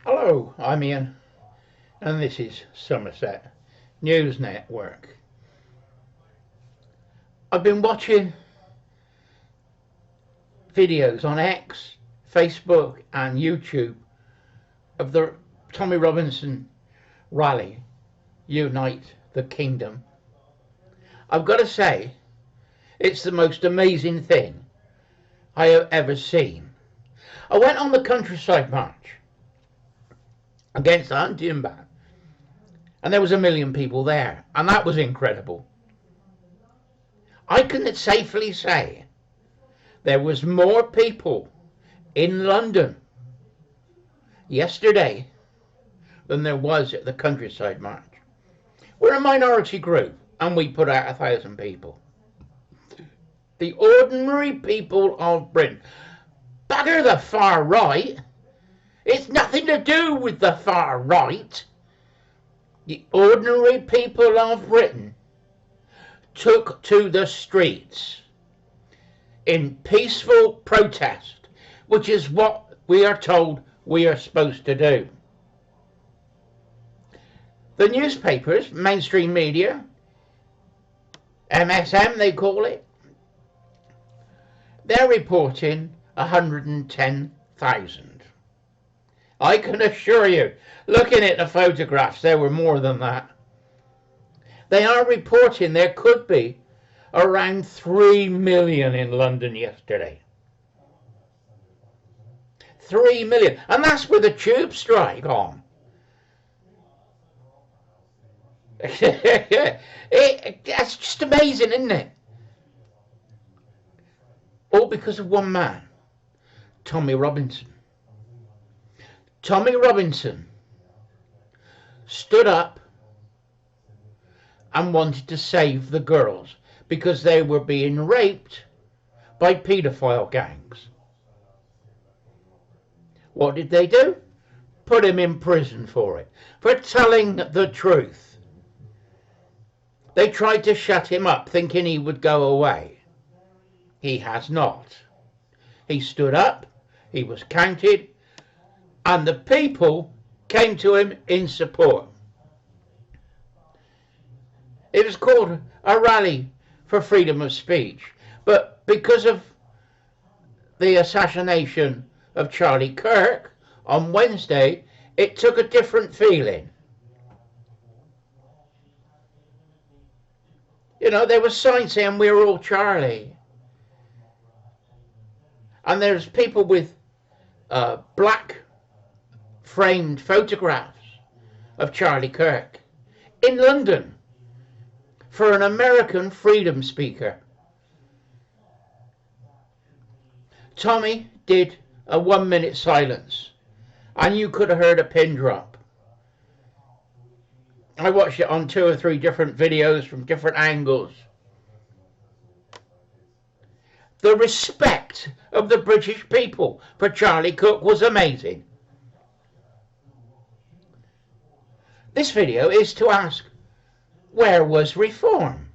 Hello, I'm Ian, and this is Somerset News Network. I've been watching videos on X, Facebook, and YouTube of the Tommy Robinson rally, Unite the Kingdom. I've got to say, it's the most amazing thing I have ever seen. I went on the countryside march against the hunting ban, and there was 1 million people there, and that was incredible. I can safely say there was more people in London yesterday than there was at the countryside march. We're a minority group, and we put out 1,000 people. The ordinary people of Britain. Bugger the far right. It's nothing to do with the far right. The ordinary people of Britain took to the streets in peaceful protest, which is what we are told we are supposed to do. The newspapers, mainstream media, MSM they call it, they're reporting 110,000. I can assure you, looking at the photographs, there were more than that. They are reporting there could be around 3 million in London yesterday. 3 million, and that's with a tube strike on. That's just amazing, isn't it? All because of one man, Tommy Robinson. Tommy Robinson stood up and wanted to save the girls because they were being raped by paedophile gangs. What did they do? Put him in prison for it, for telling the truth. They tried to shut him up, thinking he would go away. He has not. He stood up, he was counted, and the people came to him in support. It was called a rally for freedom of speech, but because of the assassination of Charlie Kirk on Wednesday, it took a different feeling. You know, there was signs saying we're all Charlie. And there's people with black framed photographs of Charlie Kirk in London for an American freedom speaker. Tommy did a 1-minute silence, and you could have heard a pin drop. I watched it on 2 or 3 different videos from different angles. The respect of the British people for Charlie Kirk was amazing. This video is to ask, where was reform?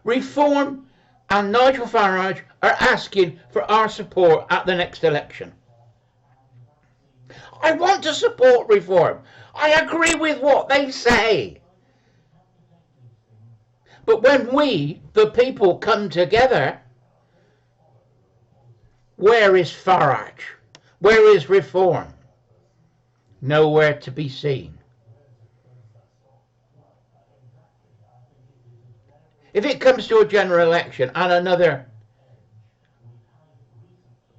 Reform and Nigel Farage are asking for our support at the next election. I want to support reform. I agree with what they say. But when we, the people, come together, where is Farage? Where is reform? Nowhere to be seen. If it comes to a general election and another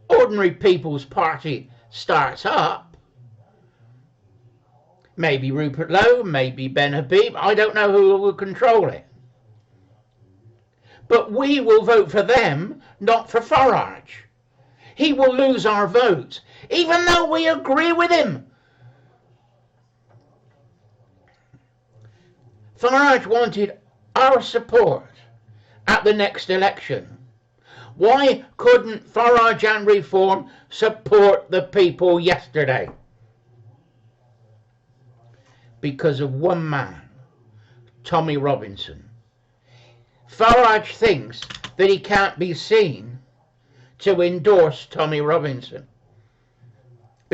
ordinary people's party starts up, maybe Rupert Lowe, maybe Ben Habib, I don't know who will control it. But we will vote for them, not for Farage. He will lose our votes, even though we agree with him. Farage wanted our support at the next election. Why couldn't Farage and Reform support the people yesterday? Because of one man, Tommy Robinson. Farage thinks that he can't be seen to endorse Tommy Robinson.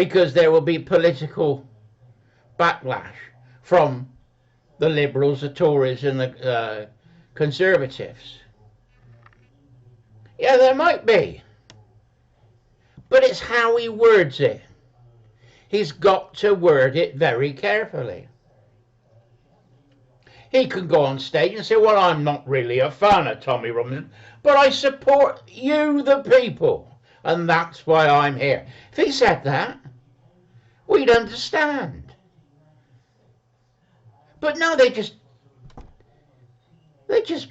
because there will be political backlash from the Liberals, the Tories and the Conservatives. Yeah, there might be. But it's how he words it. He's got to word it very carefully. He can go on stage and say, well, I'm not really a fan of Tommy Robinson, but I support you, the people, and that's why I'm here. If he said that, we'd understand. But no, they just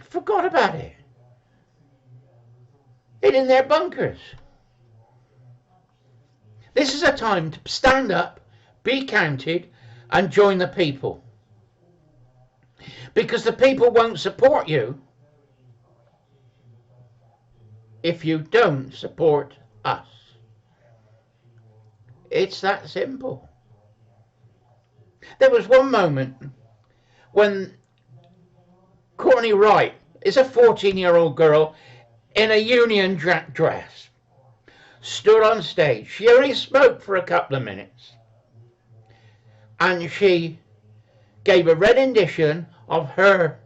forgot about it. Hid in their bunkers. This is a time to stand up, be counted, and join the people. Because the people won't support you if you don't support us. It's that simple. There was one moment when Courtney Wright is a 14-year-old girl in a Union Jack dress, stood on stage. She only spoke for a couple of minutes, and she gave a rendition of her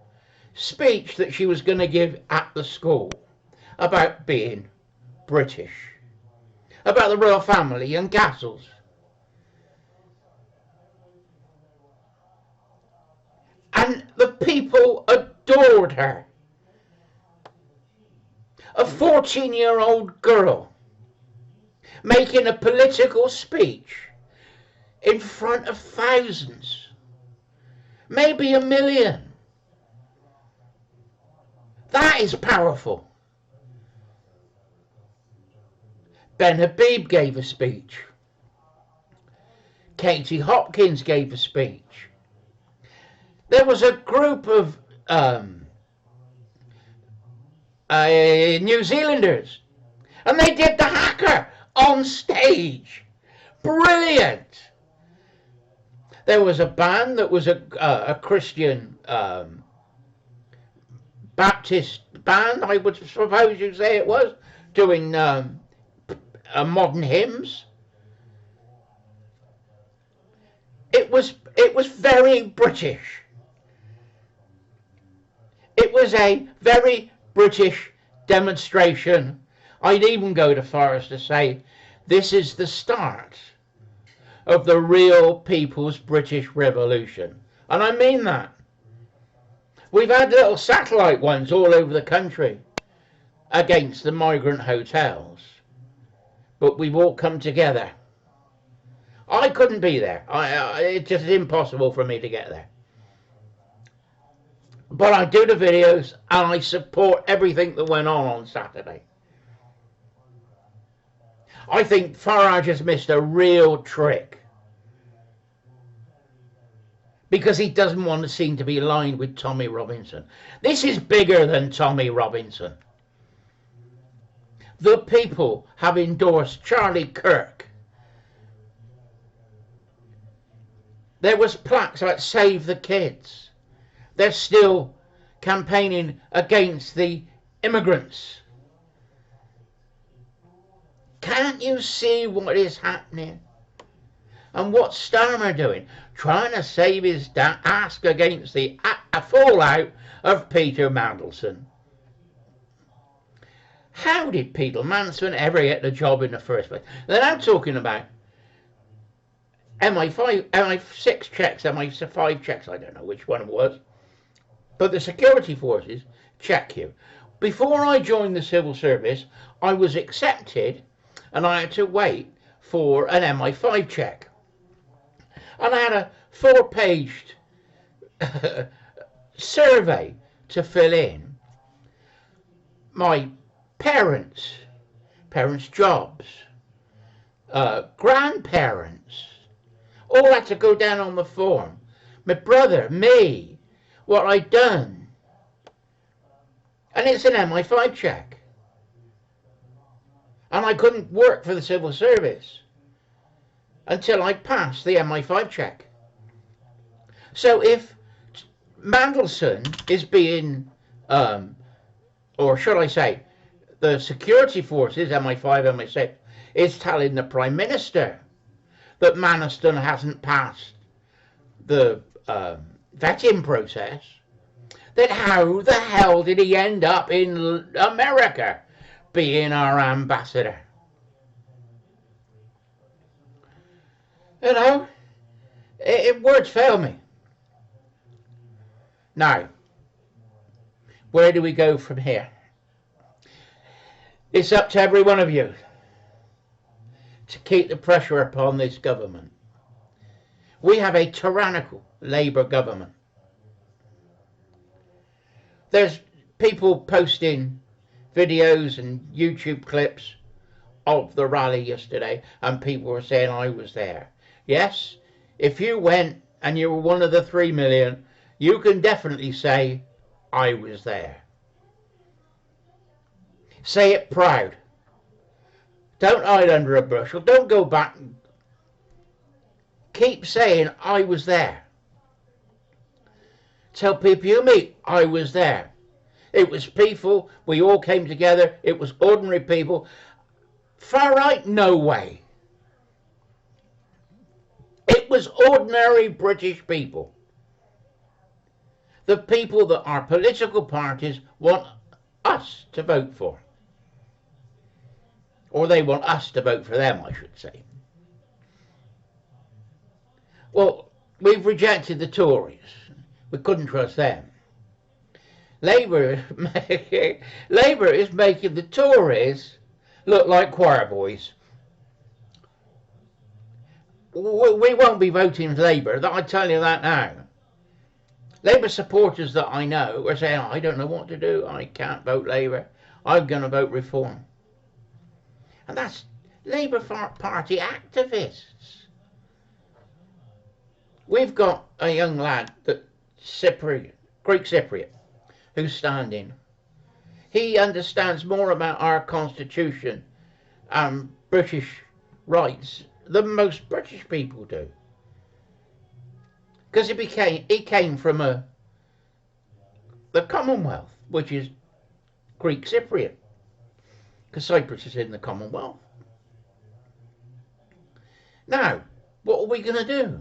speech that she was going to give at the school about being British, about the royal family and castles. And the people adored her. A 14-year-old girl making a political speech in front of thousands, maybe 1 million. That is powerful. Ben Habib gave a speech. Katie Hopkins gave a speech. There was a group of New Zealanders, and they did the haka on stage. Brilliant. There was a band that was a Christian Baptist band, I would suppose you'd say it was, doing modern hymns. It was very British. It was a very British demonstration. I'd even go to far as to say this is the start of the real People's British Revolution. And I mean that. We've had little satellite ones all over the country against the migrant hotels, but we've all come together. I couldn't be there. It's just impossible for me to get there. But I do the videos and I support everything that went on Saturday. I think Farage has missed a real trick, because he doesn't want to seem to be aligned with Tommy Robinson. This is bigger than Tommy Robinson. The people have endorsed Charlie Kirk. There was plaques about Save the Kids. They're still campaigning against the immigrants. Can't you see what is happening? And what's Starmer doing? Trying to save his ass against the fallout of Peter Mandelson. How did Peter Mandelson ever get the job in the first place? They're now talking about MI6 checks, MI5 checks, I don't know which one it was. But the security forces check you. Before I joined the civil service, I was accepted and I had to wait for an MI5 check. And I had a 4-paged survey to fill in. My parents' jobs, grandparents, all had to go down on the form. My brother, me, what I'd done. And it's an MI5 check. And I couldn't work for the civil service until I passed the MI5 check. So if Mandelson is being, or should I say, the security forces, MI5, MI6, is telling the Prime Minister that Maniston hasn't passed the vetting process, then how the hell did he end up in America being our ambassador? You know, words fail me. Now, where do we go from here? It's up to every one of you to keep the pressure upon this government. We have a tyrannical Labour government. There's people posting videos and YouTube clips of the rally yesterday, and people were saying I was there. Yes, if you went and you were one of the 3 million, you can definitely say I was there. Say it proud. Don't hide under a bushel. Don't go back. Keep saying I was there. Tell people you meet I was there. It was peaceful. We all came together. It was ordinary people. Far right, no way. It was ordinary British people. The people that our political parties want us to vote for. Or they want us to vote for them, I should say. Well, we've rejected the Tories. We couldn't trust them. Labour is making the Tories look like choir boys. We won't be voting for Labour, I tell you that now. Labour supporters that I know are saying, I don't know what to do, I can't vote Labour, I'm going to vote Reform. And that's Labour Party activists. We've got a young lad, Greek Cypriot, who's standing. He understands more about our constitution and British rights than most British people do. Because he came from the Commonwealth, which is Greek Cypriot. Because Cyprus is in the Commonwealth. Now, what are we going to do?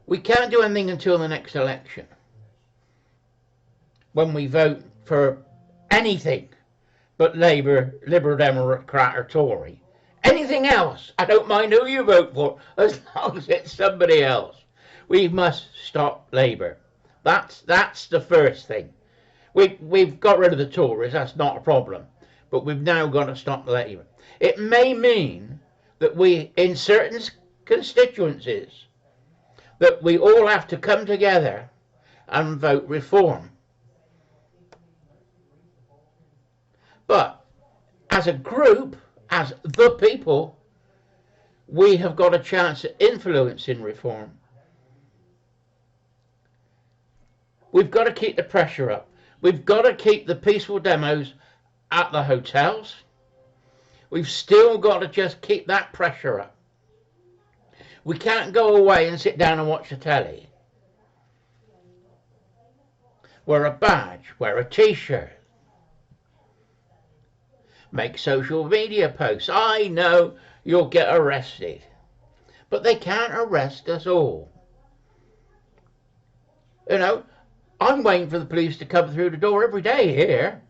We can't do anything until the next election, when we vote for anything but Labour, Liberal Democrat or Tory. Anything else, I don't mind who you vote for, as long as it's somebody else. We must stop Labour. That's the first thing. We've got rid of the Tories, that's not a problem. But we've now got to stop Labour. It may mean that we, in certain constituencies, that we all have to come together and vote Reform. But as a group, as the people, we have got a chance at influencing Reform. We've got to keep the pressure up. We've got to keep the peaceful demos at the hotels. We've still got to just keep that pressure up. We can't go away and sit down and watch the telly. Wear a badge, wear a t-shirt. Make social media posts. I know you'll get arrested. But they can't arrest us all. You know, I'm waiting for the police to come through the door every day here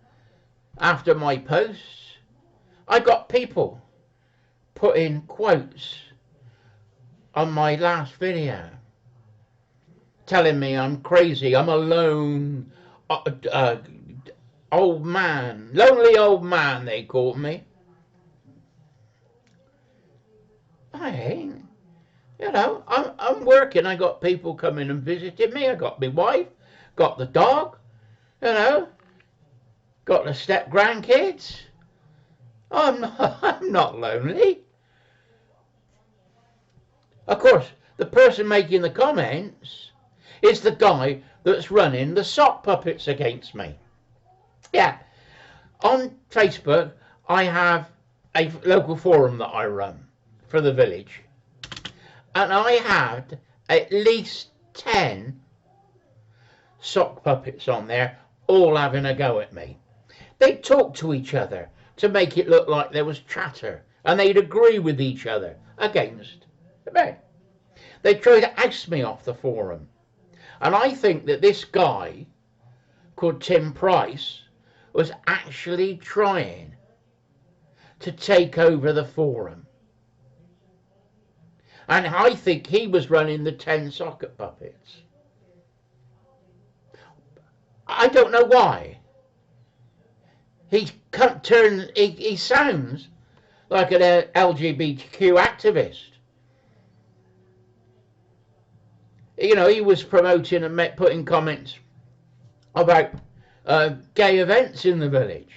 after my posts. I got people putting quotes on my last video telling me I'm crazy, I'm a lone old man, lonely old man they called me. I ain't. You know, I'm working, I got people coming and visiting me, I got my wife, got the dog, you know, got the step grandkids. I'm not lonely. Of course, the person making the comments is the guy that's running the sock puppets against me. Yeah, on Facebook I have a local forum that I run for the village, and I had at least 10 sock puppets on there, all having a go at me. They talk to each other to make it look like there was chatter and they'd agree with each other against me. They tried to oust me off the forum. And I think that this guy called Tim Price was actually trying to take over the forum. And I think he was running the 10 socket puppets. I don't know why. He sounds like an LGBTQ activist. You know, he was promoting and putting comments about gay events in the village.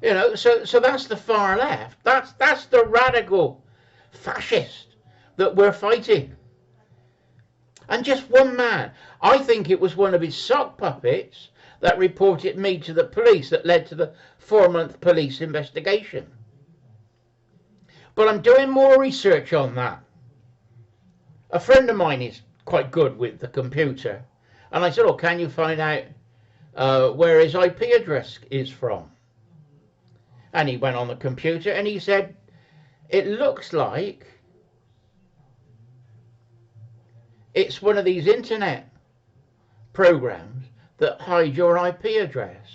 You know, so that's the far left. That's the radical fascist that we're fighting. And just one man, I think it was one of his sock puppets that reported me to the police that led to the 4-month police investigation. But I'm doing more research on that. A friend of mine is quite good with the computer. And I said, oh, can you find out where his IP address is from? And he went on the computer and he said, it looks like it's one of these internet programs that hide your IP address.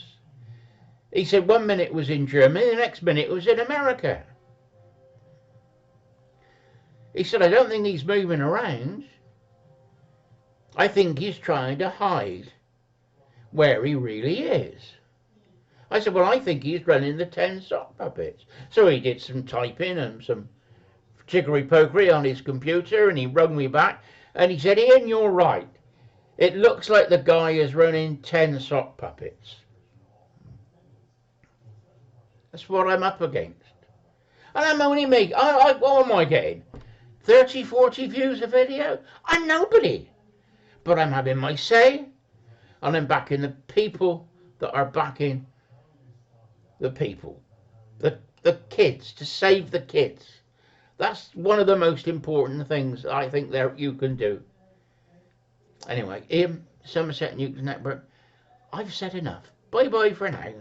He said 1 minute it was in Germany, the next minute it was in America. He said, I don't think he's moving around. I think he's trying to hide where he really is. I said, well, I think he's running the 10 sock puppets. So he did some typing and some jiggery-pokery on his computer, and he rung me back, and he said, Ian, you're right. It looks like the guy is running 10 sock puppets. That's what I'm up against. And I'm only making, what am I getting? 30, 40 views a video? I'm nobody. But I'm having my say, and I'm backing the people that are backing the people. The kids, to save the kids. That's one of the most important things I think that you can do. Anyway, Ian, Somerset News Network, I've said enough. Bye-bye for now.